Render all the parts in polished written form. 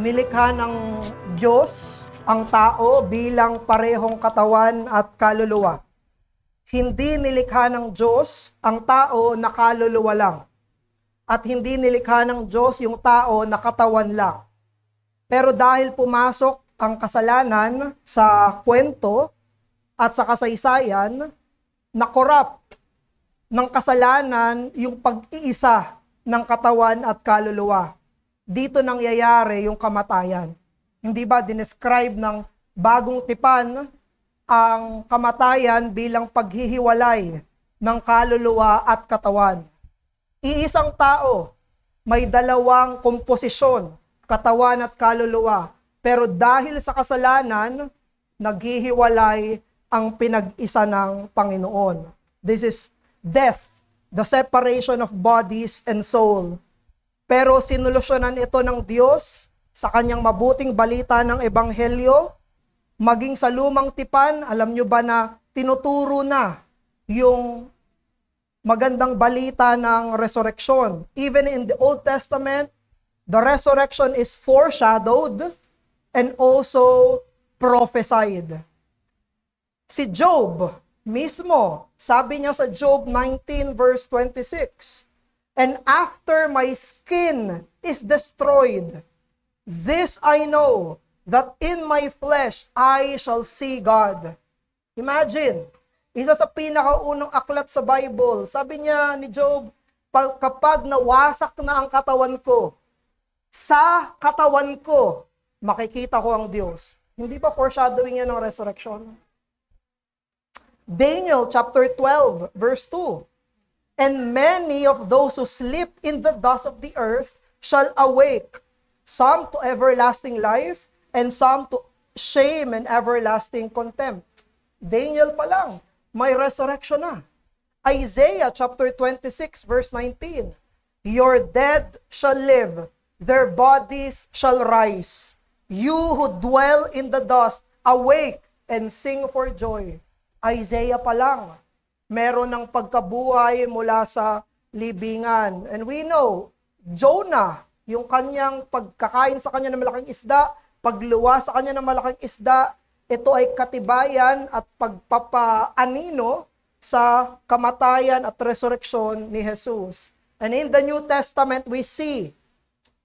Nilikha ng Diyos ang tao bilang parehong katawan at kaluluwa. Hindi nilikha ng Diyos ang tao na kaluluwa lang. At hindi nilikha ng Diyos yung tao na katawan lang. Pero dahil pumasok ang kasalanan sa kwento at sa kasaysayan, na-corrupt ng kasalanan yung pag-iisa ng katawan at kaluluwa. Dito nangyayari yung kamatayan. Hindi ba dinescribe ng bagong tipan ang kamatayan bilang paghihiwalay ng kaluluwa at katawan? Iisang tao, may dalawang komposisyon, katawan at kaluluwa. Pero dahil sa kasalanan, naghihiwalay ang pinag-isa ng Panginoon. This is death, the separation of bodies and soul. Pero sinolusyonan ito ng Diyos sa kanyang mabuting balita ng Ebanghelyo. Maging sa lumang tipan, alam nyo ba na tinuturo na yung magandang balita ng resurrection. Even in the Old Testament, the resurrection is foreshadowed and also prophesied. Si Job mismo, sabi niya sa Job 19 verse 26, "And after my skin is destroyed, this I know, that in my flesh I shall see God." Imagine, isa sa pinakaunang aklat sa Bible, sabi niya ni Job, kapag nawasak na ang katawan ko, sa katawan ko, makikita ko ang Diyos. Hindi ba foreshadowing yan ng resurrection? Daniel chapter 12 verse 2, "And many of those who sleep in the dust of the earth shall awake, some to everlasting life, and some to shame and everlasting contempt." Daniel pa lang, may resurrection na. Isaiah chapter 26 verse 19, "Your dead shall live, their bodies shall rise. You who dwell in the dust, awake and sing for joy." Isaiah pa lang, meron ng pagkabuhay mula sa libingan. And we know, Jonah, yung kanyang pagkakain sa kanya ng malaking isda, pagluwa sa kanya ng malaking isda, ito ay katibayan at pagpapaanino sa kamatayan at resurrection ni Jesus. And in the New Testament, we see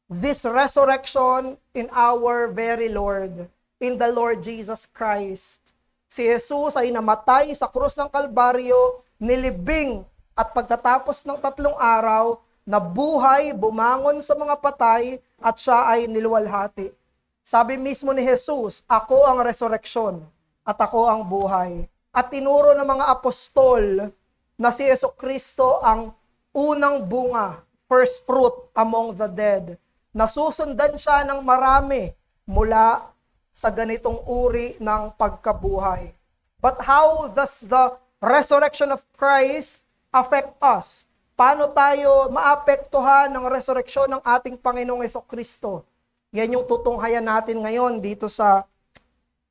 this resurrection in our very Lord, in the Lord Jesus Christ. Si Jesus ay namatay sa krus ng Kalbaryo, nilibing, at pagkatapos ng 3 araw, nabuhay, bumangon sa mga patay, at siya ay niluwalhati. Sabi mismo ni Jesus, "Ako ang resurrection, at ako ang buhay." At tinuro ng mga apostol na si Jesucristo ang unang bunga, first fruit among the dead. Nasusundan siya ng marami mula sa ganitong uri ng pagkabuhay. But how does the resurrection of Christ affect us? Paano tayo maapektuhan ng resurrection ng ating Panginoong Jesucristo? Yan yung tutunghayan natin ngayon dito sa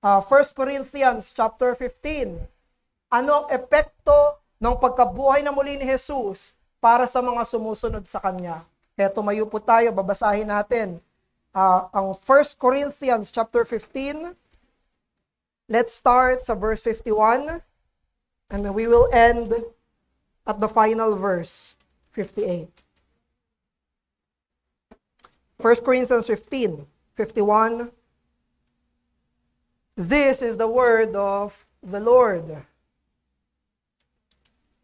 1 Corinthians chapter 15. Ano ang epekto ng pagkabuhay na muli ni Jesus para sa mga sumusunod sa Kanya? Kaya tumayo po tayo, babasahin natin ang 1 Corinthians chapter 15. Let's start sa verse 51 and then we will end at the final verse, 58. 1 Corinthians 15, 51. "This is the word of the Lord.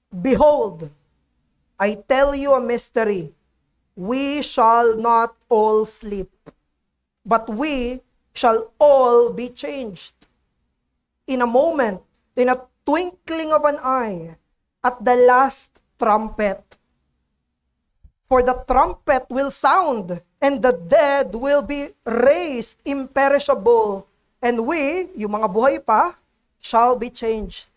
Behold, I tell you a mystery. We shall not all sleep, but we shall all be changed. In a moment, in a twinkling of an eye, at the last trumpet. For the trumpet will sound, and the dead will be raised imperishable, and we, yung mga buhay pa, shall be changed.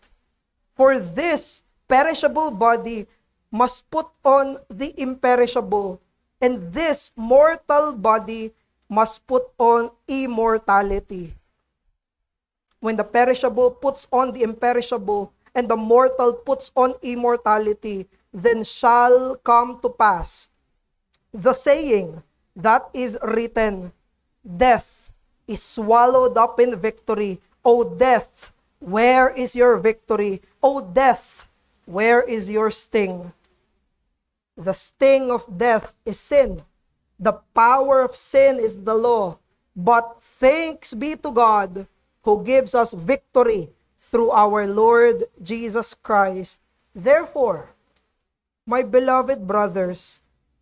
For this perishable body must put on the imperishable, and this mortal body must put on immortality. When the perishable puts on the imperishable, and the mortal puts on immortality, then shall come to pass the saying that is written, death is swallowed up in victory. O death, where is your victory? O death, where is your sting? The sting of death is sin. The power of sin is the law. But thanks be to God who gives us victory through our Lord Jesus Christ. Therefore, my beloved brothers,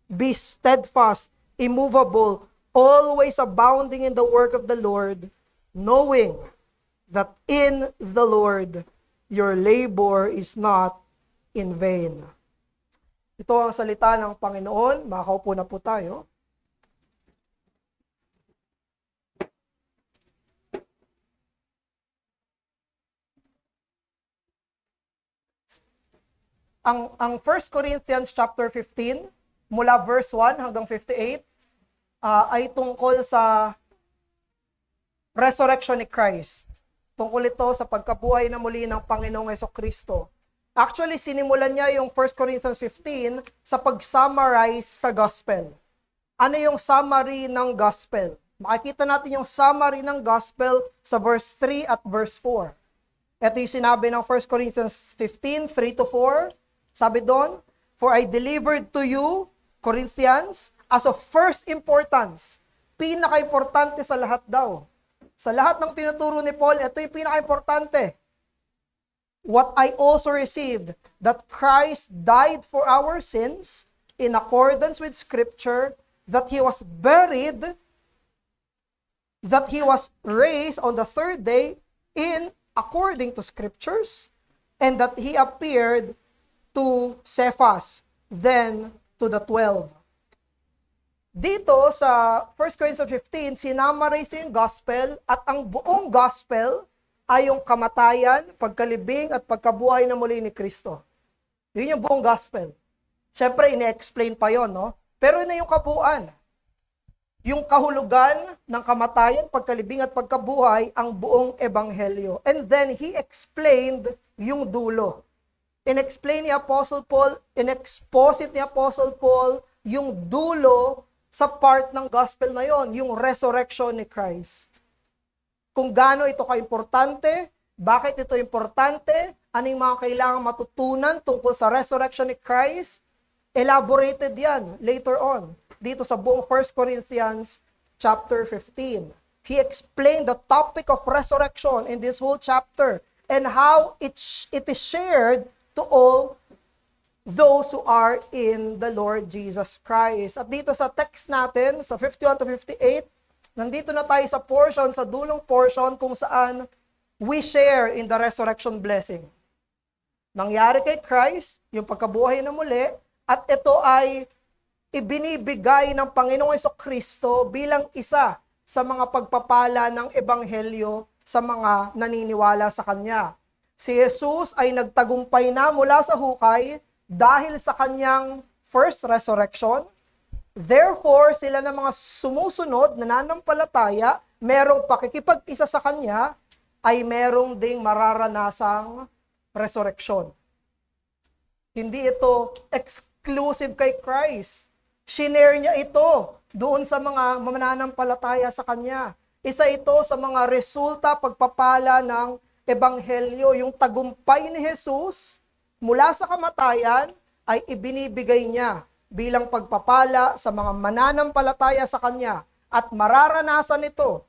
be steadfast, immovable, always abounding in the work of the Lord, knowing that in the Lord your labor is not in vain. Ito ang salita ng Panginoon. Makaupo na po tayo. Ang 1 Corinthians chapter 15, mula verse 1 hanggang 58, ay tungkol sa resurrection ni Christ. Tungkol ito sa pagkabuhay na muli ng Panginoong Hesukristo. Actually, sinimulan niya yung 1 Corinthians 15 sa pag-summarize sa gospel. Ano yung summary ng gospel? Makikita natin yung summary ng gospel sa verse 3 at verse 4. Ito yung sinabi ng 1 Corinthians 15, 3-4. Sabi doon, for I delivered to you, Corinthians, as of first importance. Pinaka-importante sa lahat daw. Sa lahat ng tinuturo ni Paul, ito yung pinaka-importante. What I also received, that Christ died for our sins in accordance with Scripture, that He was buried, that He was raised on the third day in according to Scriptures, and that He appeared to Cephas, then to the 12. Dito sa 1 Corinthians 15, sinamarize yung gospel at ang buong gospel ay yung kamatayan, pagkalibing at pagkabuhay na muli ni Kristo. Yun yung buong gospel. Siyempre, ine-explain pa yon, no? Pero yun na yung kabuuan. Yung kahulugan ng kamatayan, pagkalibing at pagkabuhay, ang buong ebanghelyo. And then, he explained yung dulo. In-explain ni Apostle Paul, in-exposit ni Apostle Paul yung dulo sa part ng gospel na yon, yung resurrection ni Christ. Kung gaano ito ka-importante, bakit ito importante, ano yung mga kailangang matutunan tungkol sa resurrection ni Christ, elaborated yan later on, dito sa buong 1 Corinthians chapter 15. He explained the topic of resurrection in this whole chapter and how it is shared to all those who are in the Lord Jesus Christ. At dito sa text natin, sa 51-58, nandito na tayo sa portion, sa dulong portion kung saan we share in the resurrection blessing. Nangyari kay Christ, yung pagkabuhay na muli, at ito ay ibinibigay ng Panginoong Hesukristo bilang isa sa mga pagpapala ng ebanghelyo sa mga naniniwala sa Kanya. Si Jesus ay nagtagumpay na mula sa hukay dahil sa Kanyang first resurrection. Therefore, sila na mga sumusunod, nananampalataya, merong pakikipag-isa sa Kanya, ay merong ding mararanasang resurrection. Hindi ito exclusive kay Christ. Shinare niya ito doon sa mga mananampalataya sa Kanya. Isa ito sa mga resulta, pagpapala ng ebanghelyo, yung tagumpay ni Jesus mula sa kamatayan ay ibinibigay niya bilang pagpapala sa mga mananampalataya sa Kanya at mararanasan ito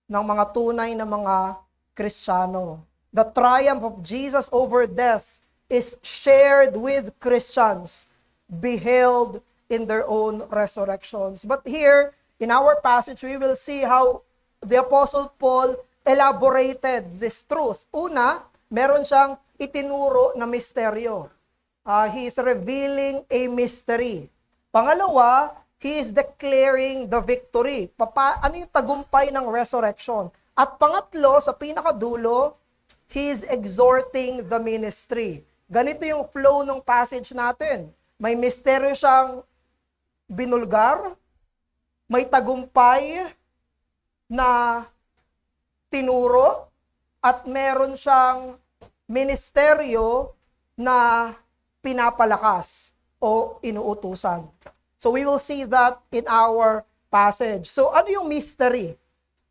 ng mga tunay na mga Kristiyano. The triumph of Jesus over death is shared with Christians, beheld in their own resurrections. But here, in our passage, we will see how the Apostle Paul elaborated this truth. Una, meron siyang itinuro na misteryo. He is revealing a mystery. Pangalawa, he is declaring the victory. Ano yung tagumpay ng resurrection? At pangatlo, sa pinakadulo, he is exhorting the ministry. Ganito yung flow ng passage natin. May misteryo siyang binulgar, may tagumpay na tinuro, at meron siyang ministeryo na pinapalakas o inuutusan. So we will see that in our passage. So, ano yung mystery?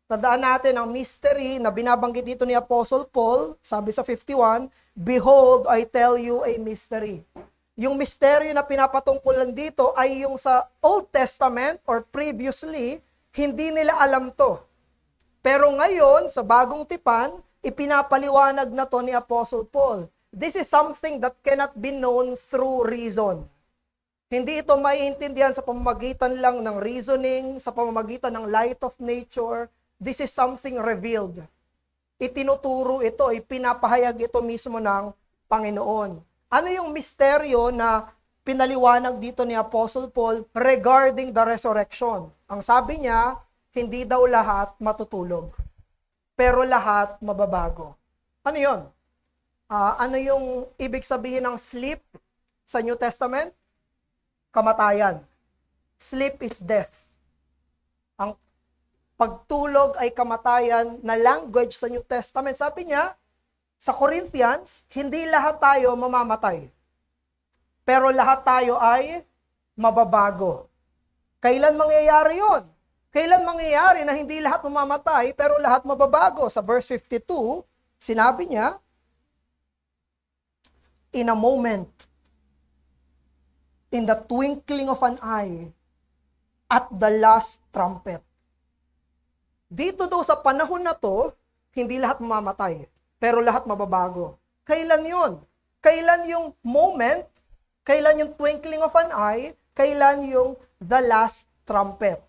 Tandaan natin ang mystery na binabanggit dito ni Apostle Paul, sabi sa 51, "Behold, I tell you a mystery." Yung misteryo na pinapatungkulan dito ay yung sa Old Testament or previously, hindi nila alam to. Pero ngayon, sa bagong tipan, ipinapaliwanag na to ni Apostle Paul. This is something that cannot be known through reason. Hindi ito maiintindihan sa pamamagitan lang ng reasoning, sa pamamagitan ng light of nature. This is something revealed. Itinuturo ito, ipinapahayag ito mismo ng Panginoon. Ano yung misteryo na pinaliwanag dito ni Apostle Paul regarding the resurrection? Ang sabi niya, hindi daw lahat matutulog, pero lahat mababago. Ano yun? Ano yung ibig sabihin ng sleep sa New Testament? Kamatayan. Sleep is death. Ang pagtulog ay kamatayan na language sa New Testament. Sabi niya, sa Corinthians, hindi lahat tayo mamamatay. Pero lahat tayo ay mababago. Kailan mangyayari yon? Kailan mangyayari na hindi lahat mamamatay pero lahat mababago? Sa verse 52, sinabi niya, in a moment, in the twinkling of an eye, at the last trumpet. Dito daw sa panahon na to, hindi lahat mamamatay, pero lahat mababago. Kailan yon? Kailan yung moment? Kailan yung twinkling of an eye? Kailan yung the last trumpet?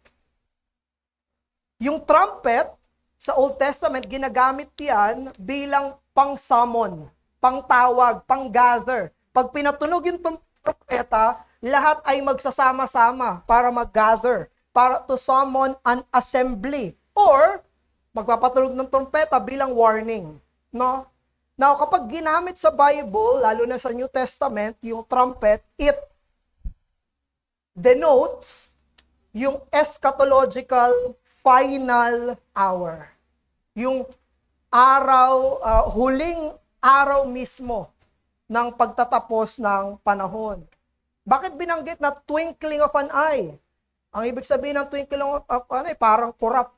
Yung trumpet, sa Old Testament, ginagamit yan bilang pang-summon, pang-tawag, pang-gather. Pag pinatunog yung trumpeta, lahat ay magsasama-sama para mag-gather, para to summon an assembly. Or, magpapatunog ng trumpeta bilang warning. No? Now, kapag ginamit sa Bible, lalo na sa New Testament, yung trumpet, it denotes yung eschatological final hour. Yung araw, huling araw mismo ng pagtatapos ng panahon. Bakit binanggit na twinkling of an eye? Ang ibig sabihin ng twinkling of an eye, parang kurap.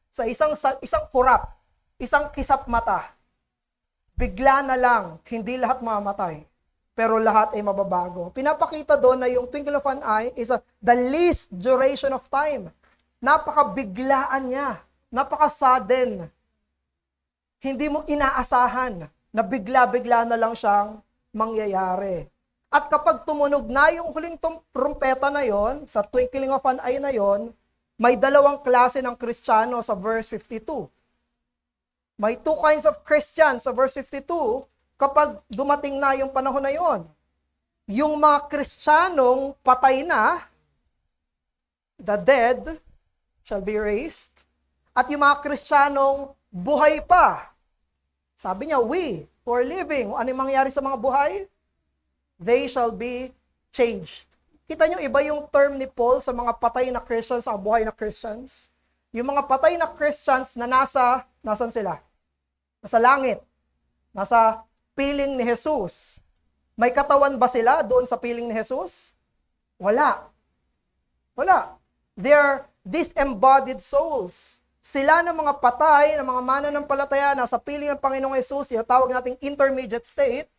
Sa isang kurap, isang kisap mata, bigla na lang, hindi lahat mamamatay, pero lahat ay mababago. Pinapakita doon na yung twinkle of an eye is the least duration of time. Napakabiglaan niya, napaka-sudden. Hindi mo inaasahan na bigla-bigla na lang siyang mangyayari. At kapag tumunog na yung huling trumpeta na yon, sa twinkling of an eye na yon, may dalawang klase ng Kristiyano sa verse 52. May two kinds of Christians sa verse 52 kapag dumating na yung panahon na yon. Yung mga Kristiyanong patay na, the dead shall be raised, at yung mga Kristiyanong buhay pa. Sabi niya, we who are living, ano yung mangyayari sa mga buhay? They shall be changed. Kita nyo, iba yung term ni Paul sa mga patay na Christians, sa buhay na Christians. Yung mga patay na Christians na nasan sila? Nasa langit. Nasa piling ni Jesus. May katawan ba sila doon sa piling ni Jesus? Wala. Wala. They are disembodied souls. Sila na mga patay, na mga mananampalataya, nasa piling ng Panginoong Jesus, tinatawag nating intermediate state,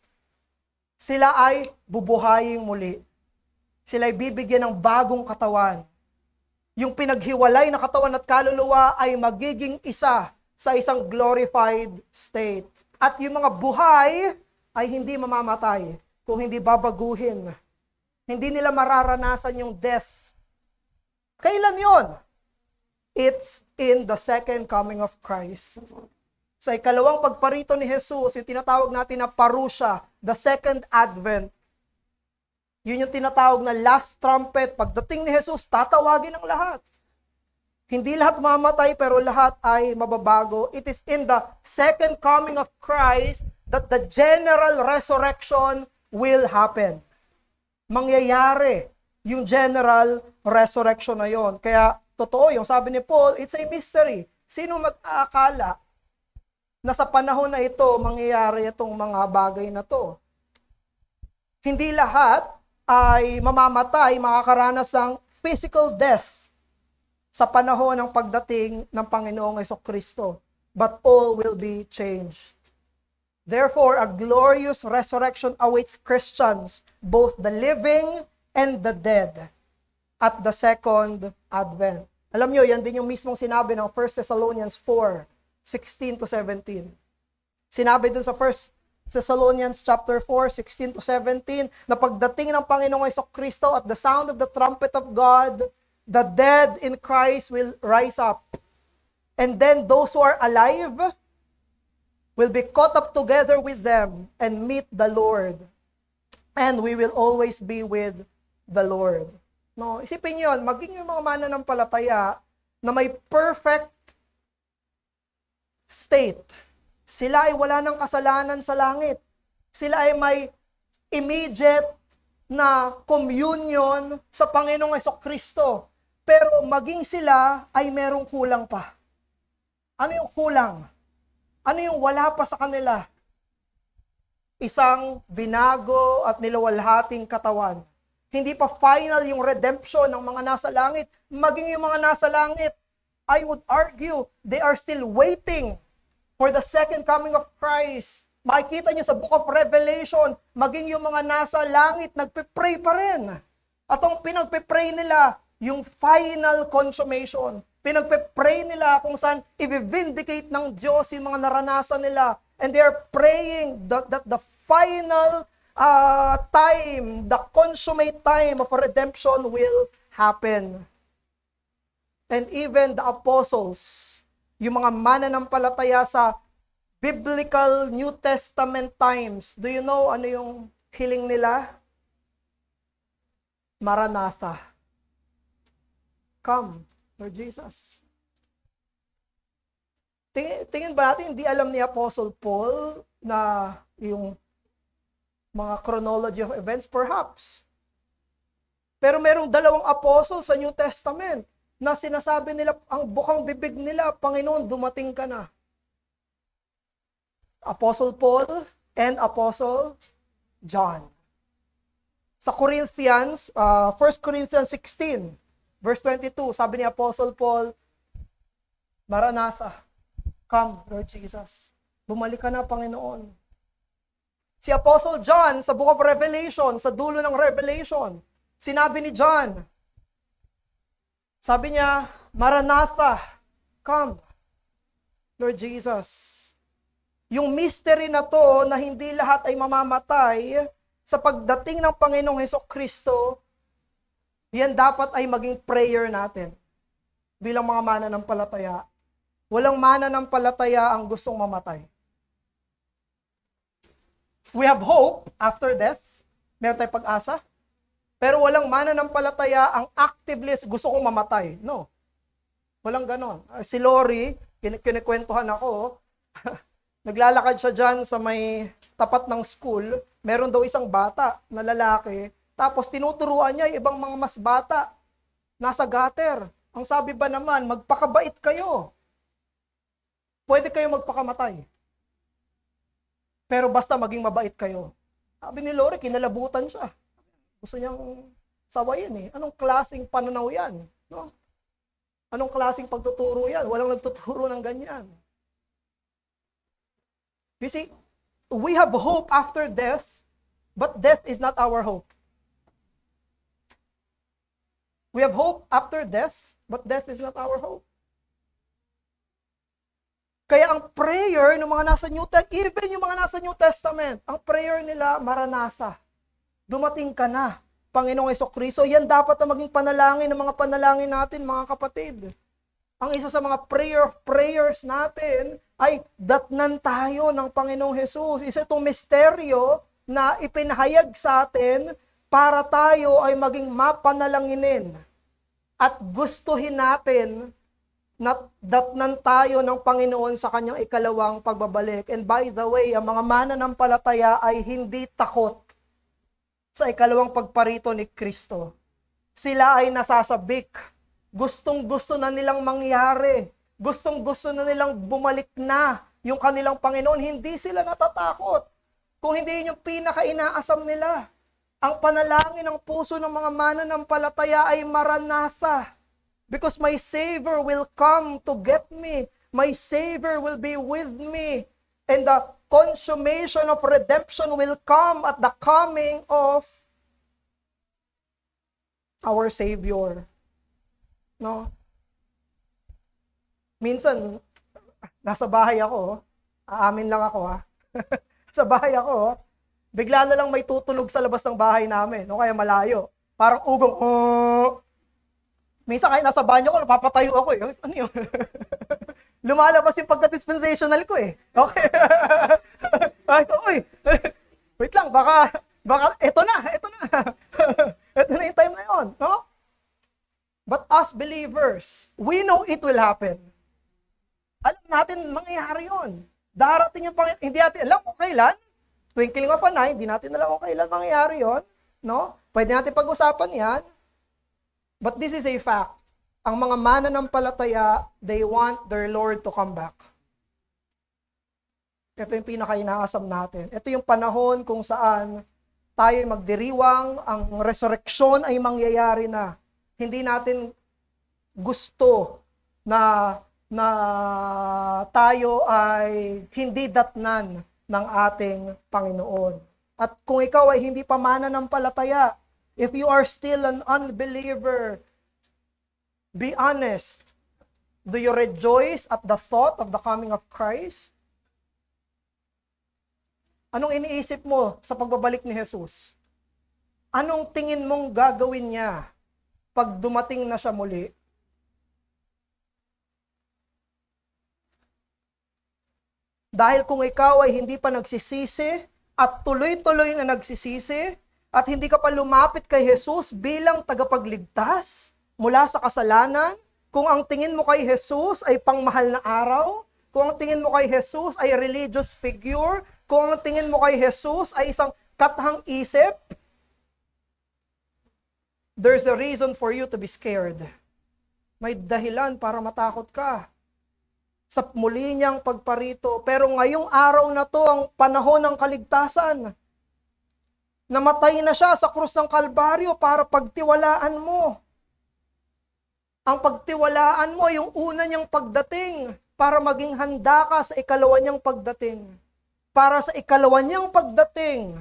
sila ay bubuhayin muli. Sila ay bibigyan ng bagong katawan. Yung pinaghiwalay na katawan at kaluluwa ay magiging isa sa isang glorified state. At yung mga buhay ay hindi mamamatay kung hindi babaguhin. Hindi nila mararanasan yung death. Kailan yon? It's in the second coming of Christ. Sa ikalawang pagparito ni Jesus, yung tinatawag natin na parusya, the second advent. Yun yung tinatawag na last trumpet. Pagdating ni Jesus, tatawagin ang lahat. Hindi lahat mamatay, pero lahat ay mababago. It is in the second coming of Christ that the general resurrection will happen. Mangyayari yung general resurrection na yon. Kaya, totoo, yung sabi ni Paul, it's a mystery. Sino mag-aakala na sa panahon na ito, mangyayari itong mga bagay na to? Hindi lahat ay mamamatay, makakaranas ng physical death. sa panahon ng pagdating ng Panginoong Hesukristo. But all will be changed. Therefore, a glorious resurrection awaits Christians, both the living and the dead, at the second advent. Alam nyo, yan din yung mismong sinabi ng 1 Thessalonians 4:16 to 17. Sinabi dun sa 1 Thessalonians chapter 4:16 to 17, na pagdating ng Panginoong Hesukristo at the sound of the trumpet of God, the dead in Christ will rise up. And then those who are alive will be caught up together with them and meet the Lord. And we will always be with the Lord. No, isipin niyo, maging yung mga mananampalataya na may perfect state. Sila ay wala ng kasalanan sa langit. Sila ay may immediate na communion sa Panginoong Hesukristo. Pero maging sila ay merong kulang pa. Ano yung kulang? Ano yung wala pa sa kanila? Isang binago at nilawalhating katawan. Hindi pa final yung redemption ng mga nasa langit. Maging yung mga nasa langit, I would argue, they are still waiting for the second coming of Christ. Makikita nyo sa Book of Revelation, maging yung mga nasa langit, nagpe-pray pa rin. At ang pinagpe-pray nila, yung final consummation. Pinagpe-pray nila kung saan i-vindicate ng Diyos yung mga naranasan nila. And they are praying that the final time, the consummate time of redemption will happen. And even the apostles, yung mga mananampalataya sa biblical New Testament times, do you know ano yung hiling nila? Maranatha. Come, Lord Jesus. Tingin ba natin, hindi alam ni Apostle Paul na yung mga chronology of events? Perhaps. Pero merong dalawang apostle sa New Testament na sinasabi nila, ang bukang bibig nila, Panginoon, dumating ka na. Apostle Paul and Apostle John. Sa Corinthians, 1 Corinthians 16, verse 22, sabi ni Apostle Paul, Maranatha, come, Lord Jesus. Bumalik ka na, Panginoon. Si Apostle John, sa Book of Revelation, sa dulo ng Revelation, sinabi ni John, sabi niya, Maranatha, come, Lord Jesus. Yung mystery na to, na hindi lahat ay mamamatay, sa pagdating ng Panginoong Hesukristo, yan dapat ay maging prayer natin. Bilang mga mananampalataya. Walang mananampalataya ang gustong mamatay. We have hope after death. Meron tayong pag-asa. Pero walang mananampalataya ang actively gusto kong mamatay. No. Walang ganon. Si Lori, kinikwentuhan ako, naglalakad siya dyan sa may tapat ng school, meron daw isang bata na lalaki, tapos tinuturuan niya yung ibang mga mas bata, nasa gutter. Ang sabi ba naman, magpakabait kayo. Pwede kayo magpakamatay. Pero basta maging mabait kayo. Sabi ni Lori, kinalabutan siya. Gusto niyang sawayin eh. Anong klaseng pananaw yan? No? Anong klaseng pagtuturo yan? Walang nagtuturo ng ganyan. You see, we have hope after death, but death is not our hope. We have hope after death, but death is not our hope. Kaya ang prayer ng mga nasa New Testament, even yung mga nasa New Testament, ang prayer nila, Maranatha. Dumating ka na, Panginoong Hesukristo. Yan dapat na maging panalangin ng mga panalangin natin, mga kapatid. Ang isa sa mga prayer of prayers natin ay datnan tayo ng Panginoong Hesus. Isa itong misteryo na ipinahayag sa atin para tayo ay maging mapanalanginin at gustuhin natin na datnan tayo ng Panginoon sa kanyang ikalawang pagbabalik. And by the way, ang mga mananampalataya ay hindi takot sa ikalawang pagparito ni Kristo. Sila ay nasasabik. Gustong-gusto na nilang mangyari. Gustong-gusto na nilang bumalik na yung kanilang Panginoon. Hindi sila natatakot. Kung hindi yun yung pinaka-inaasam nila. Ang panalangin ng puso ng mga mananampalataya ay Maranatha. Because my Savior will come to get me. My Savior will be with me. And the consummation of redemption will come at the coming of our Savior. No? Minsan, nasa bahay ako, aamin lang ako ha. Sa bahay ako, bigla na lang may tutunog sa labas ng bahay namin, no? Kaya malayo. Parang ugong, oh. Minsan kahit nasa banyo ko, napapatayo ako eh. Ano yun? Lumalabas yung pagka-dispensational ko eh. Okay. Ay, uy. Wait lang, baka, eto na. Eto na yung time na yun, no? But as believers, we know it will happen. Alam natin, mangyayari yun. Darating yung Panginoon, hindi natin alam kung kailan. Twinkling of an eye, hindi natin alam kung kailan mangyayari yun. No? Pwede natin pag-usapan yan. But this is a fact. Ang mga mananampalataya, they want their Lord to come back. Ito yung pinaka-inaasam natin. Ito yung panahon kung saan tayo magdiriwang, ang resurrection ay mangyayari na. Hindi natin gusto na tayo ay hindi datnan ng ating Panginoon. At kung ikaw ay hindi pa mananampalataya, if you are still an unbeliever, be honest. Do you rejoice at the thought of the coming of Christ? Anong iniisip mo sa pagbabalik ni Jesus? Anong tingin mong gagawin niya pag dumating na siya muli? Dahil kung ikaw ay hindi pa nagsisisi at tuloy-tuloy na nagsisisi at hindi ka pa lumapit kay Jesus bilang tagapagligtas mula sa kasalanan, kung ang tingin mo kay Jesus ay pangmahal na araw, kung ang tingin mo kay Jesus ay religious figure, kung ang tingin mo kay Jesus ay isang kathang isip, there's a reason for you to be scared. May dahilan para matakot ka sa muli niyang pagparito. Pero ngayong araw na to, ang panahon ng kaligtasan. Namatay na siya sa krus ng Kalbaryo para pagtiwalaan mo. Ang pagtiwalaan mo, yung una niyang pagdating, para maging handa ka sa ikalawa niyang pagdating. Para sa ikalawa niyang pagdating,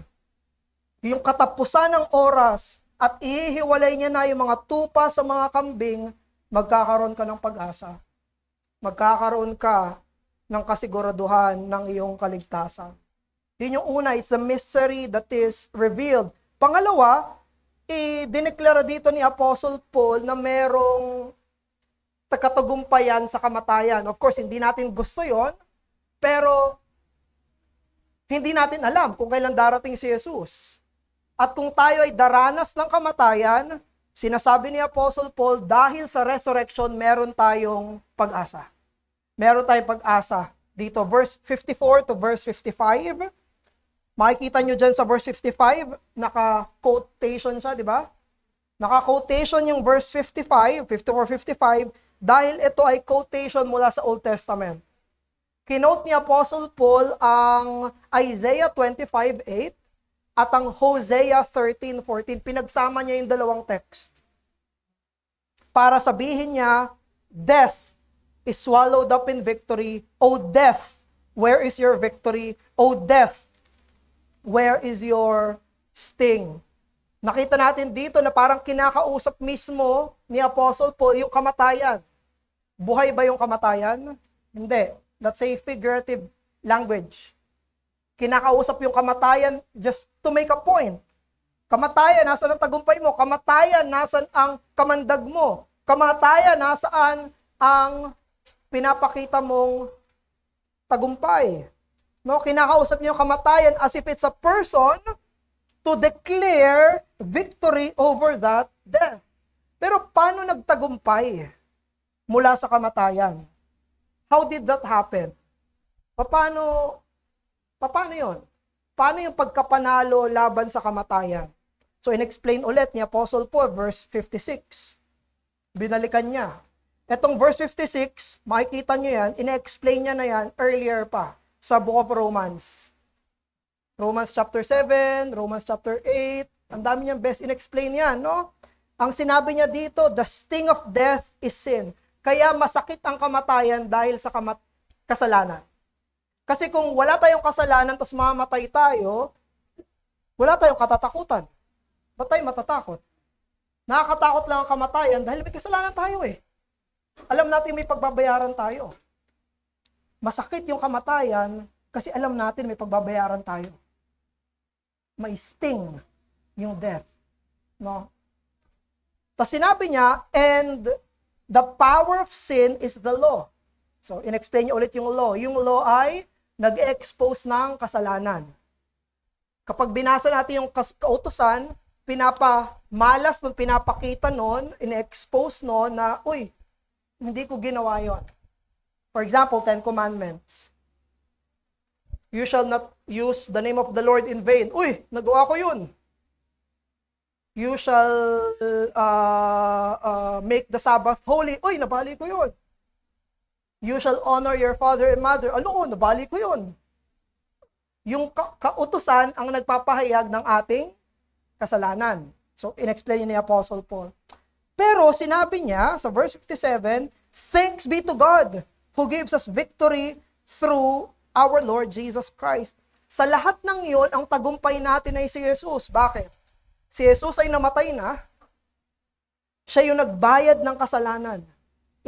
yung katapusan ng oras, at ihiwalay niya na yung mga tupa sa mga kambing, magkakaroon ka ng pag-asa. Magkakaroon ka ng kasiguraduhan ng iyong kaligtasan. Yun yung una, it's a mystery that is revealed. Pangalawa, dineklara dito ni Apostle Paul na merong katagumpayan sa kamatayan. Of course, hindi natin gusto yon, pero hindi natin alam kung kailan darating si Jesus. At kung tayo ay daranas ng kamatayan, sinasabi ni Apostle Paul, dahil sa resurrection, meron tayong pag-asa. Meron tayong pag-asa. Dito, verse 54 to verse 55. Makikita nyo dyan sa verse 55, naka-quotation siya, di ba? Naka-quotation yung verse 55, 54-55, dahil ito ay quotation mula sa Old Testament. Kinote ni Apostle Paul ang Isaiah 25:8 at ang Hosea 13:14. Pinagsama niya yung dalawang text. Para sabihin niya, death is swallowed up in victory. O death, where is your victory? O death, where is your sting? Nakita natin dito na parang kinakausap mismo ni Apostle Paul yung kamatayan. Buhay ba yung kamatayan? Hindi. That's a figurative language. Kinakausap yung kamatayan just to make a point. Kamatayan, nasaan ang tagumpay mo? Kamatayan, nasaan ang kamandag mo? Kamatayan, nasaan ang pinapakita mong tagumpay? No, kinakausap niyo yung kamatayan as if it's a person to declare victory over that death. Pero paano nagtagumpay mula sa kamatayan? How did that happen? Paano yun? Paano yung pagkapanalo laban sa kamatayan? So, in-explain ulit ni Apostle Paul, verse 56. Binalikan niya. Etong verse 56, makikita niyo yan, in-explain niya na yan earlier pa sa Book of Romans. Romans chapter 7, Romans chapter 8, ang dami niyang best in-explain yan, no? Ang sinabi niya dito, the sting of death is sin. Kaya masakit ang kamatayan dahil sa kasalanan. Kasi kung wala tayong kasalanan tapos mamatay tayo, wala tayong katatakutan. Ba't tayo matatakot? Nakakatakot lang ang kamatayan dahil may kasalanan tayo eh. Alam natin may pagbabayaran tayo. Masakit yung kamatayan kasi alam natin may pagbabayaran tayo. May sting yung death. No? Tapos sinabi niya, and the power of sin is the law. So, in-explain niya ulit yung law. Yung law ay nag-expose ng kasalanan. Kapag binasa natin yung kautusan, pinapamalas nun, pinapakita nun, in-expose nun na, uy, hindi ko ginawa yon. For example, 10 Commandments. You shall not use the name of the Lord in vain. Uy, nagawa ko yun. You shall make the Sabbath holy. Uy, nabali ko yun. You shall honor your father and mother. Ano, nabali ko yun. Yung kautusan ang nagpapahayag ng ating kasalanan. So, in-explain ni Apostle Paul. Pero sinabi niya sa verse 57, thanks be to God who gives us victory through our Lord Jesus Christ. Sa lahat ng iyon, ang tagumpay natin ay si Jesus. Bakit? Si Jesus ay namatay na. Siya yung nagbayad ng kasalanan.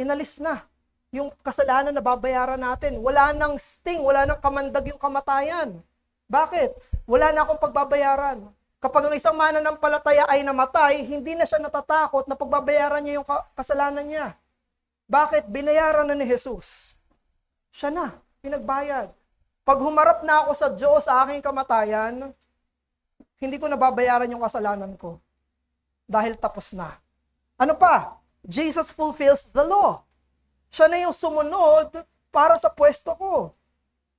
Inalis na. Yung kasalanan na babayaran natin. Wala nang sting, wala nang kamandag yung kamatayan. Bakit? Wala na akong pagbabayaran. Kapag ang isang mananampalataya ay namatay, hindi na siya natatakot na pagbabayaran niya yung kasalanan niya. Bakit? Binayaran na ni Jesus. Siya na, pinagbayad. Pag humarap na ako sa Diyos sa aking kamatayan, hindi ko nababayaran yung kasalanan ko. Dahil tapos na. Ano pa? Jesus fulfills the law. Siya na yung sumunod para sa pwesto ko.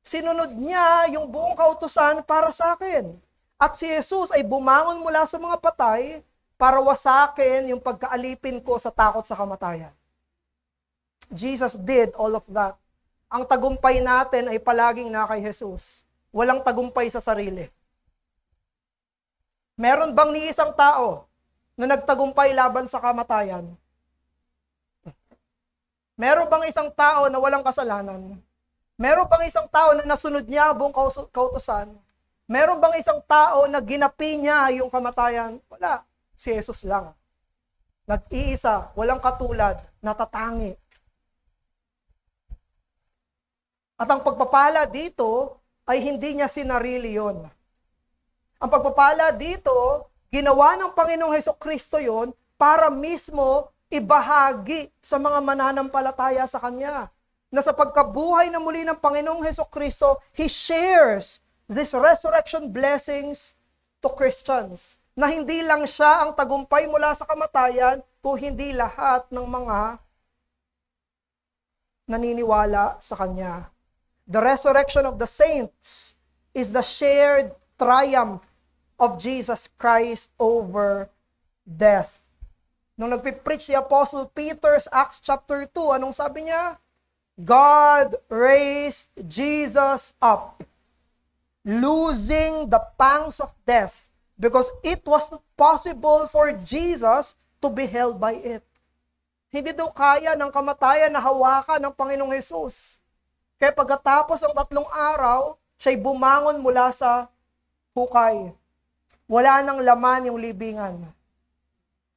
Sinunod niya yung buong kautusan para sa akin. At si Jesus ay bumangon mula sa mga patay para wasakin yung pagkaalipin ko sa takot sa kamatayan. Jesus did all of that. Ang tagumpay natin ay palaging na kay Jesus. Walang tagumpay sa sarili. Meron bang ni isang tao na nagtagumpay laban sa kamatayan? Meron bang isang tao na walang kasalanan? Meron bang isang tao na nasunod niya buong kautusan? Meron bang isang tao na ginapi niya yung kamatayan? Wala. Si Jesus lang. Nag-iisa, walang katulad, natatangi. At ang pagpapala dito ay hindi niya sinarili yon. Ang pagpapala dito, ginawa ng Panginoong Hesukristo yon para mismo ibahagi sa mga mananampalataya sa Kanya. Na sa pagkabuhay na muli ng Panginoong Hesukristo, He shares these resurrection blessings to Christians. Na hindi lang siya ang tagumpay mula sa kamatayan, kung hindi lahat ng mga naniniwala sa Kanya. The resurrection of the saints is the shared triumph of Jesus Christ over death. Nung nagpipreach si Apostle Peter sa Acts chapter 2, anong sabi niya? God raised Jesus up, losing the pangs of death, because it was not possible for Jesus to be held by it. Hindi daw kaya ng kamatayan na hawakan ng Panginoong Hesus. Kaya pagkatapos ng 3 araw, siya'y bumangon mula sa hukay. Wala nang laman yung libingan.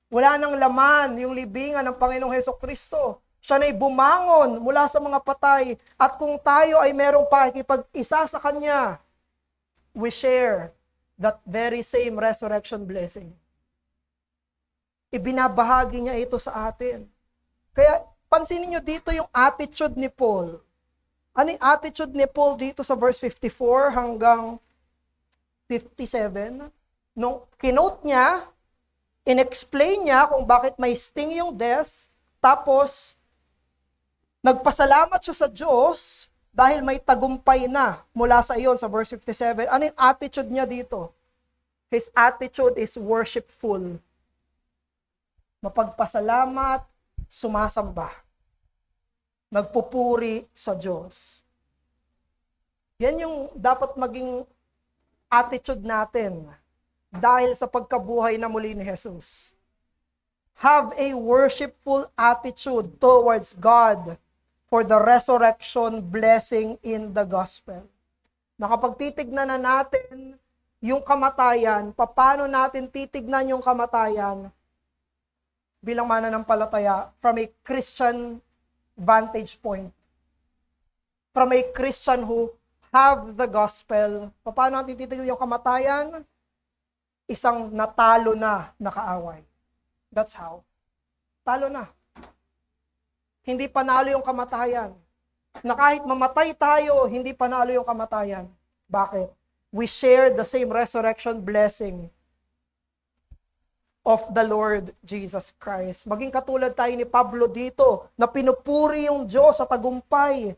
Wala nang laman yung libingan ng Panginoong Hesukristo. Siya na'y bumangon mula sa mga patay. At kung tayo ay merong pakikipag-isa sa Kanya, we share that very same resurrection blessing. Ibinabahagi niya ito sa atin. Kaya pansinin niyo dito yung attitude ni Paul. Ano yung attitude ni Paul dito sa verse 54 hanggang 57? Nung kinote niya, in-explain niya kung bakit may sting yung death, tapos nagpasalamat siya sa Diyos dahil may tagumpay na mula sa iyon sa verse 57. Ano yung attitude niya dito? His attitude is worshipful. Mapagpasalamat, sumasamba. Nagpupuri sa Diyos. Yan yung dapat maging attitude natin dahil sa pagkabuhay na muli ni Jesus. have a worshipful attitude towards God for the resurrection blessing in the gospel. Na kapag titignan na natin yung kamatayan, paano natin titignan yung kamatayan bilang mananampalataya from a Christian vantage point. From a Christian who have the gospel, paano natin titignan yung kamatayan? Isang natalo na nakaaway. That's how. Talo na. Hindi panalo yung kamatayan. Na kahit mamatay tayo, hindi panalo yung kamatayan. Bakit? We share the same resurrection blessing of the Lord Jesus Christ. Maging katulad tayo ni Pablo dito, na pinupuri yung Diyos sa tagumpay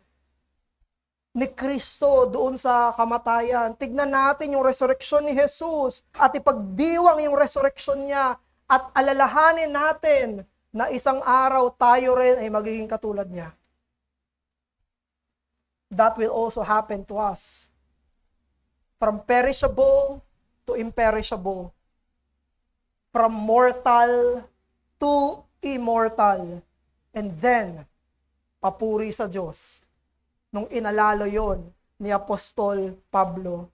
ni Kristo doon sa kamatayan. Tignan natin yung resurrection ni Jesus at ipagdiwang yung resurrection niya at alalahanin natin na isang araw tayo rin ay magiging katulad niya. That will also happen to us. From perishable to imperishable. From mortal to immortal. And then, papuri sa Diyos. Nung inalalo yon ni Apostol Pablo.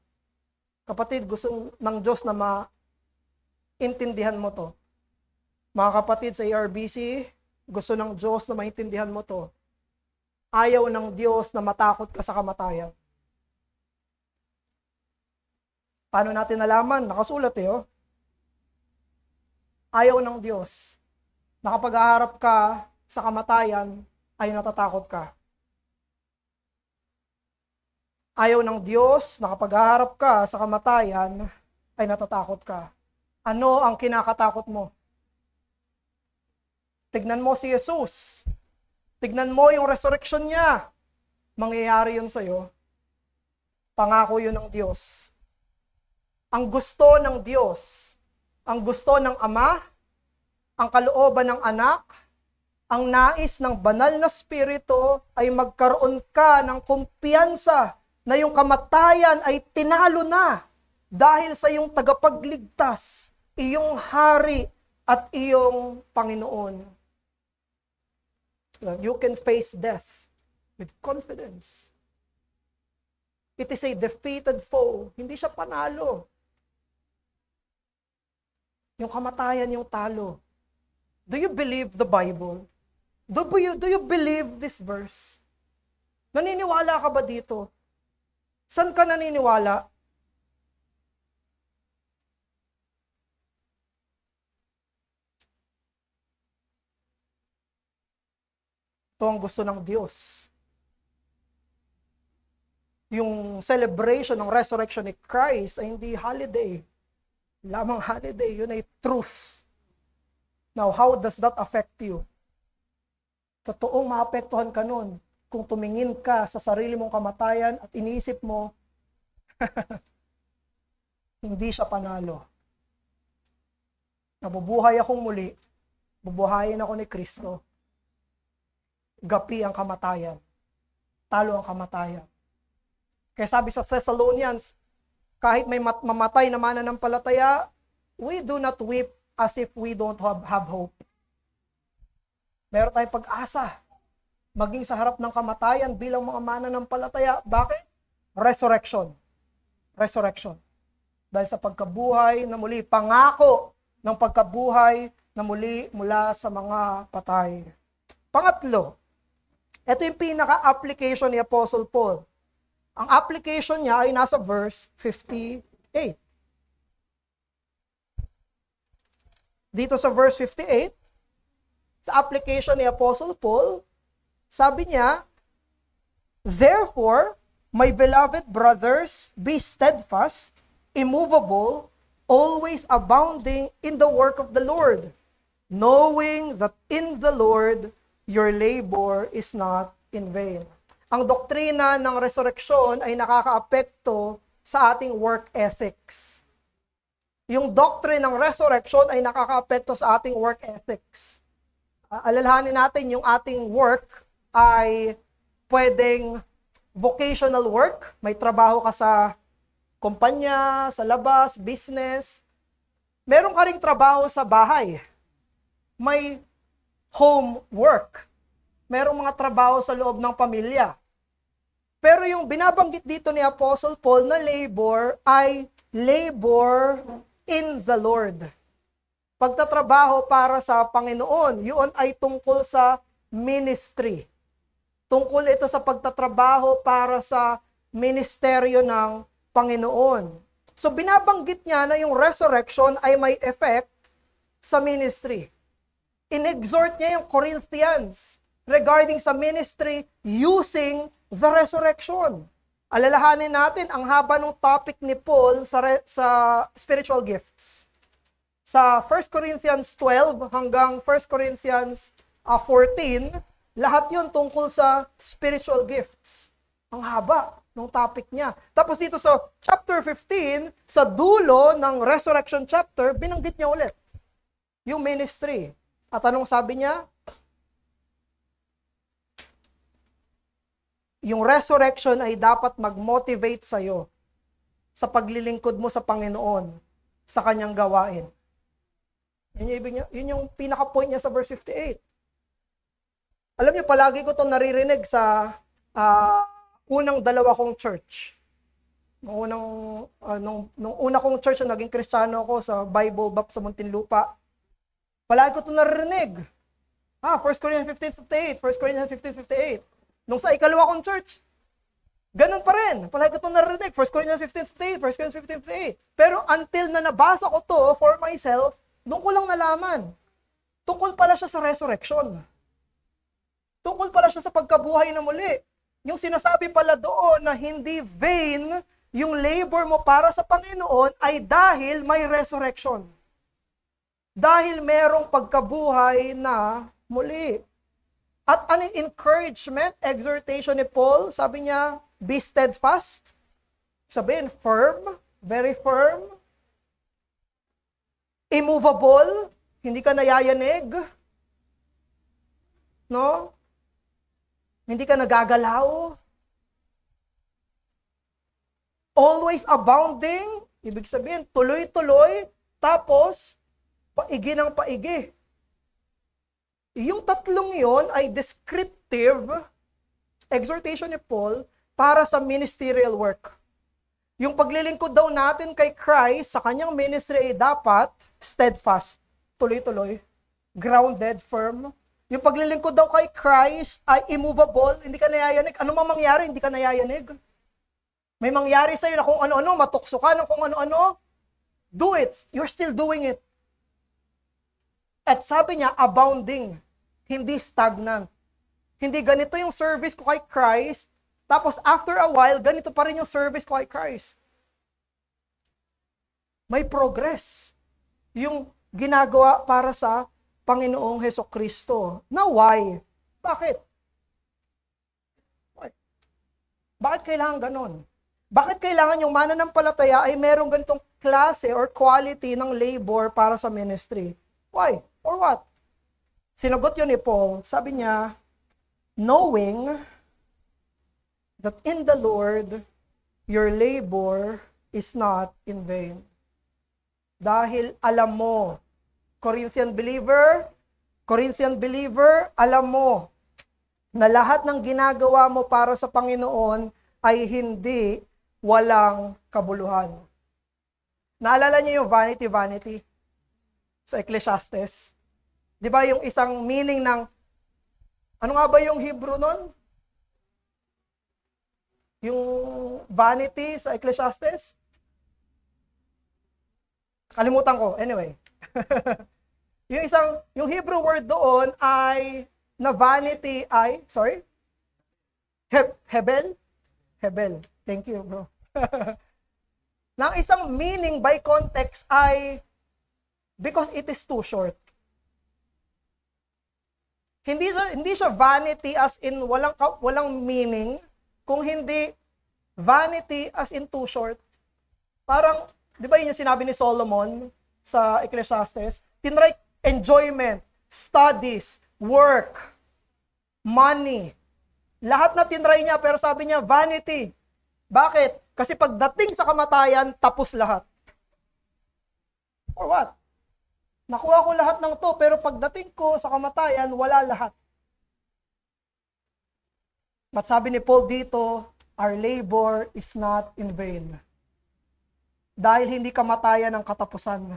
Kapatid, gusto ng Diyos na maintindihan mo to. Mga kapatid sa ARBC, gusto ng Diyos na maintindihan mo to. Ayaw ng Diyos na matakot ka sa kamatayan. Paano natin nalaman? Nakasulat oh. Ayaw ng Diyos na kapag haharap ka sa kamatayan, ay natatakot ka. Ayaw ng Diyos na kapag haharap ka sa kamatayan, ay natatakot ka. Ano ang kinakatakot mo? Tignan mo si Jesus. Tignan mo yung resurrection niya. Mangyayari yun sa'yo. Pangako yun ng Diyos. Ang gusto ng Diyos, ang gusto ng Ama, ang kalooban ng Anak, ang nais ng banal na Espiritu ay magkaroon ka ng kumpiyansa na yung kamatayan ay tinalo na dahil sa iyong tagapagligtas, iyong hari at iyong Panginoon. You can face death with confidence. It is a defeated foe. Hindi siya panalo. Yung kamatayan yung talo. Do you believe the Bible? Do you believe this verse? Naniniwala ka ba dito? Saan ka naniniwala? Ito ang gusto ng Diyos. Yung celebration ng resurrection ni Christ ay hindi holiday. Lamang holiday, yun ay truth. Now, how does that affect you? Totoong maapektuhan ka nun kung tumingin ka sa sarili mong kamatayan at iniisip mo, hindi siya panalo. Nabubuhay akong muli, bubuhayin ako ni Kristo. Gapi ang kamatayan. Talo ang kamatayan. Kaya sabi sa Thessalonians, kahit may mamatay na mananampalataya, we do not weep as if we don't have hope. Meron tayong pag-asa. Maging sa harap ng kamatayan bilang mga mananampalataya. Bakit? Resurrection. Resurrection. Dahil sa pagkabuhay na muli, pangako ng pagkabuhay na muli mula sa mga patay. Pangatlo, ito yung pinaka-application ni Apostle Paul. Ang application niya ay nasa verse 58. Dito sa verse 58, sa application ni Apostle Paul, sabi niya, therefore, my beloved brothers, be steadfast, immovable, always abounding in the work of the Lord, knowing that in the Lord your labor is not in vain. Ang doktrina ng resurrection ay nakakaapekto sa ating work ethics. Yung doctrine ng resurrection ay nakakaapekto sa ating work ethics. Alalahanin natin yung ating work ay pwedeng vocational work, may trabaho ka sa kumpanya, sa labas, business. Meron ka ring trabaho sa bahay. may homework. Merong mga trabaho sa loob ng pamilya. Pero yung binabanggit dito ni Apostle Paul na labor ay labor in the Lord. Pagtatrabaho para sa Panginoon, yun ay tungkol sa ministry. Tungkol ito sa pagtatrabaho para sa ministeryo ng Panginoon. So binabanggit niya na yung resurrection ay may effect sa ministry. In-exhort niya yung Corinthians regarding sa ministry using the resurrection. Alalahanin natin ang haba ng topic ni Paul sa spiritual gifts. Sa 1 Corinthians 12 hanggang 1 Corinthians 14, lahat yun tungkol sa spiritual gifts. Ang haba ng topic niya. Tapos dito sa chapter 15, sa dulo ng resurrection chapter, binanggit niya ulit yung ministry. At anong sabi niya? Yung resurrection ay dapat mag-motivate sa'yo sa paglilingkod mo sa Panginoon, sa kanyang gawain. Yun yung pinaka-point niya sa verse 58. Alam niyo, palagi ko itong naririnig sa unang dalawa kong church. Nung una kong church na naging Kristiyano ako sa Bible Bap sa Muntinlupa, palagi ko itong naririnig. 1 Corinthians 15:58, 1 Corinthians 15:58. Nung sa ikalawa kong church, ganun pa rin. Palagi ko itong narinig. 1 Corinthians 15:58, 1 Corinthians 15:58. Pero until na nabasa ko to for myself, doon ko lang nalaman. Tungkol pala siya sa resurrection. Tungkol pala siya sa pagkabuhay na muli. Yung sinasabi pala doon na hindi vain yung labor mo para sa Panginoon ay dahil may resurrection. Dahil merong pagkabuhay na muli. At ano encouragement, exhortation ni Paul, sabi niya, be steadfast. Sabihin, firm, very firm. Immovable, hindi ka nayayanig. No? Hindi ka nagagalaw. Always abounding, ibig sabihin, tuloy-tuloy, tapos, paigi ng paigi. Yung tatlong yon ay descriptive exhortation ni Paul para sa ministerial work. Yung paglilingkod daw natin kay Christ sa kanyang ministry ay dapat steadfast, tuloy-tuloy, grounded, firm. Yung paglilingkod daw kay Christ ay immovable, hindi ka nayayanig. Ano mang mangyari, hindi ka nayayanig. May mangyari sa'yo na kung ano-ano, matukso ka ng kung ano-ano, do it. You're still doing it. At sabi niya, abounding, hindi stagnant. Hindi ganito yung service ko kay Christ, tapos after a while, ganito pa rin yung service ko kay Christ. May progress. Yung ginagawa para sa Panginoong Hesukristo. Now, why? Bakit? Bakit kailangan ganon? Bakit kailangan yung mananampalataya ay merong ganitong klase or quality ng labor para sa ministry? Why? Or what? Sinagot yun ni Paul. Sabi niya, knowing that in the Lord, your labor is not in vain. Dahil alam mo, Corinthian believer, alam mo na lahat ng ginagawa mo para sa Panginoon ay hindi walang kabuluhan. Naalala niyo yung vanity sa Ecclesiastes? Di ba yung isang meaning ng, ano nga ba yung Hebrew nun? Yung vanity sa Ecclesiastes? Kalimutan ko, anyway. yung Hebrew word doon ay, na vanity ay, sorry? Hebel? Hebel. Thank you, bro. Na isang meaning by context ay, because it is too short. Hindi siya vanity as in walang meaning, kung hindi vanity as in too short. Parang, di ba yun yung sinabi ni Solomon sa Ecclesiastes? Tinry enjoyment, studies, work, money. Lahat na tinry niya, pero sabi niya, vanity. Bakit? Kasi pagdating sa kamatayan, tapos lahat. For what? Nakuha ko lahat ng to, pero pagdating ko sa kamatayan, wala lahat. But sabi ni Paul dito, our labor is not in vain. Dahil hindi kamatayan ang katapusan.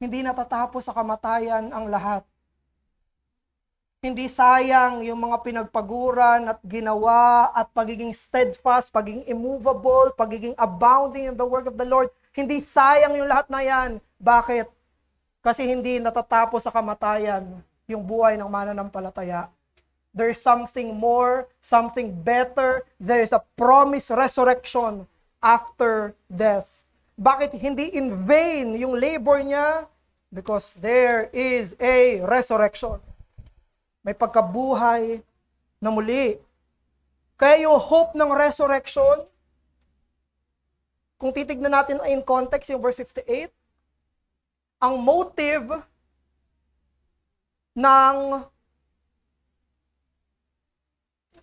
Hindi natatapos sa kamatayan ang lahat. Hindi sayang yung mga pinagpaguran at ginawa at pagiging steadfast, pagiging immovable, pagiging abounding in the work of the Lord. Hindi sayang yung lahat na yan. Bakit? Kasi hindi natatapos sa kamatayan yung buhay ng mananampalataya. There's something more, something better. There is a promised resurrection after death. Bakit hindi in vain yung labor niya? Because there is a resurrection. May pagkabuhay na muli. Kaya yung hope ng resurrection, kung titignan natin in context yung verse 58, ang motive ng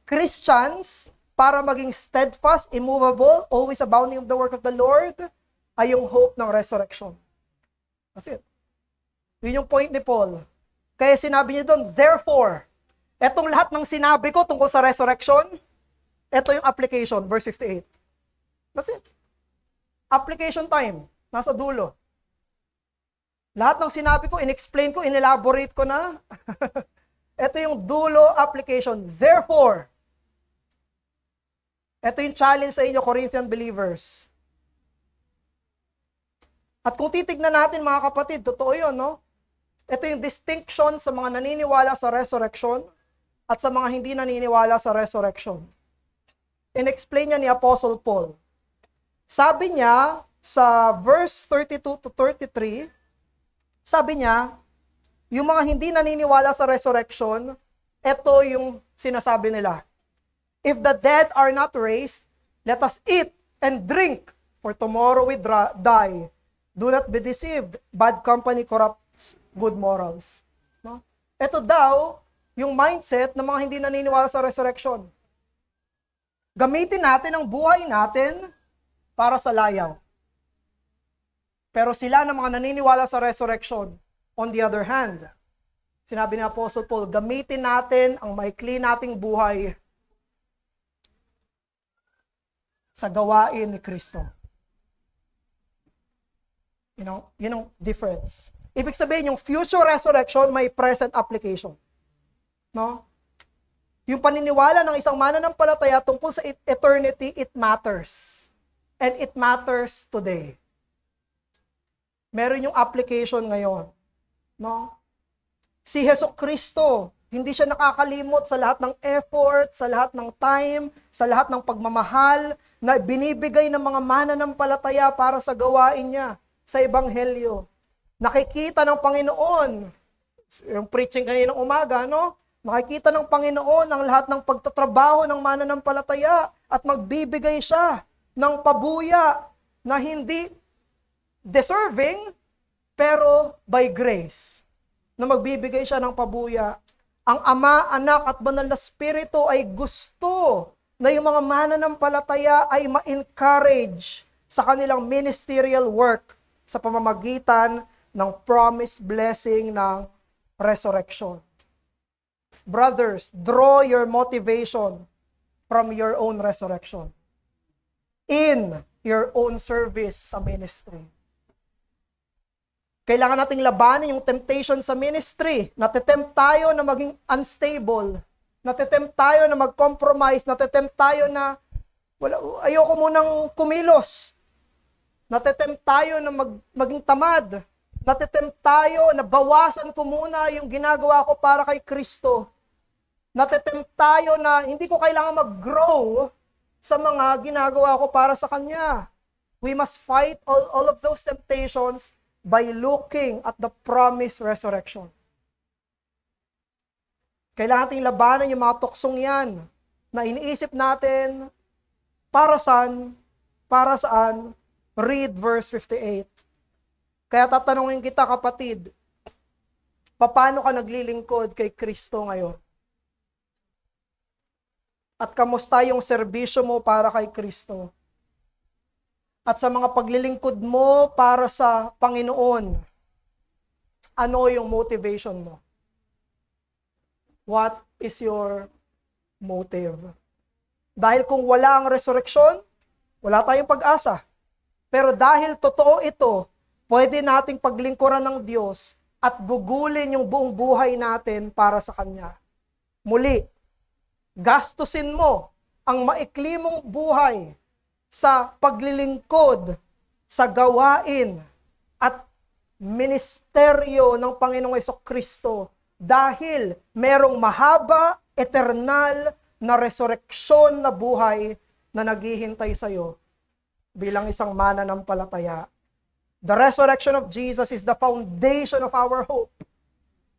Christians para maging steadfast, immovable, always abounding of the work of the Lord, ay yung hope ng resurrection. That's it. Yun yung point ni Paul. Kaya sinabi niya doon, therefore, etong lahat ng sinabi ko tungkol sa resurrection, ito yung application, verse 58. That's it. Application time, nasa dulo. Lahat ng sinabi ko, in-explain ko, in-elaborate ko na. Ito yung dulo application. Therefore, ito yung challenge sa inyo, Corinthian believers. At kung titignan natin mga kapatid, totoo yun, no? Ito yung distinction sa mga naniniwala sa resurrection at sa mga hindi naniniwala sa resurrection. In-explain niya ni Apostle Paul. Sabi niya sa verse 32 to 33, sabi niya, yung mga hindi naniniwala sa resurrection, ito yung sinasabi nila. If the dead are not raised, let us eat and drink, for tomorrow we die. Do not be deceived. Bad company corrupts good morals. No? Ito daw, yung mindset ng mga hindi naniniwala sa resurrection. Gamitin natin ang buhay natin para sa layaw. Pero sila ng mga naniniwala sa resurrection, on the other hand, sinabi ni Apostle Paul, gamitin natin ang maikli nating buhay sa gawain ni Kristo. Yun ang difference. Ibig sabihin, yung future resurrection may present application. No? Yung paniniwala ng isang mananampalataya tungkol sa eternity, it matters. And it matters today. Meron yung application ngayon. No? Si Jesucristo, hindi siya nakakalimot sa lahat ng effort, sa lahat ng time, sa lahat ng pagmamahal na binibigay ng mga mananampalataya para sa gawain niya sa Ebanghelyo. Nakikita ng Panginoon, yung preaching kaninang umaga, no? Nakikita ng Panginoon ang lahat ng pagtatrabaho ng mananampalataya at magbibigay siya ng pabuya na hindi deserving, pero by grace. Na magbibigay siya ng pabuya. Ang Ama, Anak at Banal na Espiritu ay gusto na yung mga mananampalataya ay ma-encourage sa kanilang ministerial work sa pamamagitan ng promised blessing ng resurrection. Brothers, draw your motivation from your own resurrection in your own service sa ministry. Kailangan nating labanan yung temptation sa ministry. Natitempt tayo na maging unstable. Natitempt tayo na mag-compromise. Natitempt tayo na ayoko munang kumilos. Natitempt tayo na maging tamad. Natitempt tayo na bawasan ko muna yung ginagawa ko para kay Kristo. Natitempt tayo na hindi ko kailangan mag-grow sa mga ginagawa ko para sa Kanya. We must fight all of those temptations by looking at the promised resurrection. Kailangan nating labanan yung mga tuksong yan na iniisip natin para saan. Read verse 58. Kaya tatanungin kita, kapatid, paano ka naglilingkod kay Kristo ngayon? At kamusta yung serbisyo mo para kay Kristo? At sa mga paglilingkod mo para sa Panginoon, Ano yung motivation mo? What is your motive? Dahil kung wala ang resurrection, wala tayong pag-asa. Pero dahil totoo ito, pwede nating paglingkuran ng Diyos at gugulin yung buong buhay natin para sa Kanya. Muli, gastusin mo ang maikli mong buhay sa paglilingkod, sa gawain, at ministeryo ng Panginoong Hesukristo dahil merong mahaba, eternal na resurreksyon na buhay na naghihintay sa'yo bilang isang mananampalataya. The resurrection of Jesus is the foundation of our hope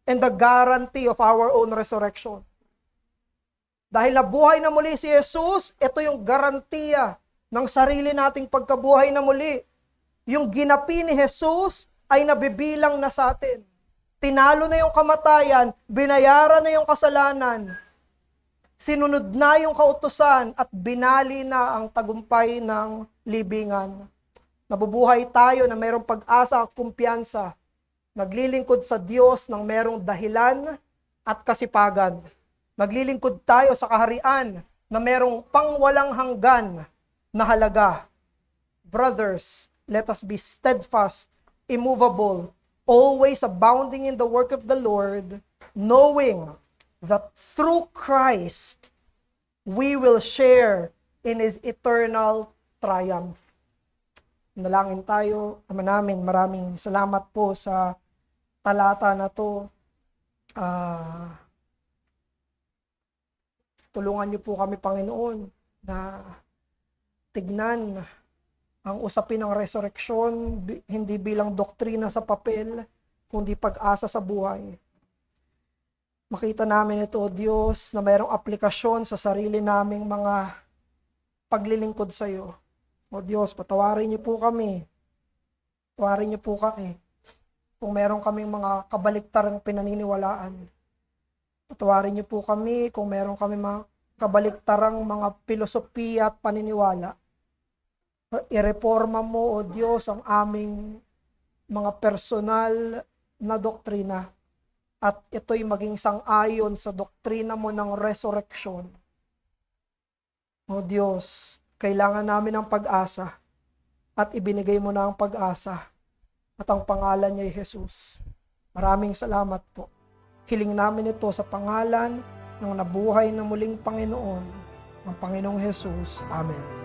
and the guarantee of our own resurrection. Dahil nabuhay na muli si Jesus, ito yung garantiya ng sarili nating pagkabuhay na muli. Yung ginapi ni Jesus ay nabibilang na sa atin. Tinalo na yung kamatayan, binayaran na yung kasalanan, sinunod na yung kautusan at binali na ang tagumpay ng libingan. Nabubuhay tayo na mayroong pag-asa at kumpiyansa. Naglilingkod sa Diyos ng mayroong dahilan at kasipagan. Naglilingkod tayo sa kaharian na mayroong pangwalang hanggan na halaga. Brothers, let us be steadfast, immovable, always abounding in the work of the Lord, knowing that through Christ, we will share in His eternal triumph. Nalangin tayo, Ama namin, maraming salamat po sa talata na to. Tulungan niyo po kami, Panginoon, na tignan ang usapin ng resurrection, hindi bilang doktrina sa papel, kundi pag-asa sa buhay. Makita namin ito, O Diyos, na mayroong aplikasyon sa sarili naming mga paglilingkod sa iyo. O Diyos, patawarin niyo po kami. Patawarin niyo po kami kung meron kaming mga kabaliktarang pinaniniwalaan. Patawarin niyo po kami kung meron kami mga kabaliktarang mga filosofiya at paniniwala. Ireforma mo, O Diyos, ang aming mga personal na doktrina at ito'y maging sang-ayon sa doktrina mo ng resurrection. O Diyos, kailangan namin ng pag-asa at ibinigay mo na ang pag-asa at ang pangalan niya ay Jesus. Maraming salamat po. Hiling namin ito sa pangalan ng nabuhay na muling Panginoon, ng Panginoong Jesus. Amen.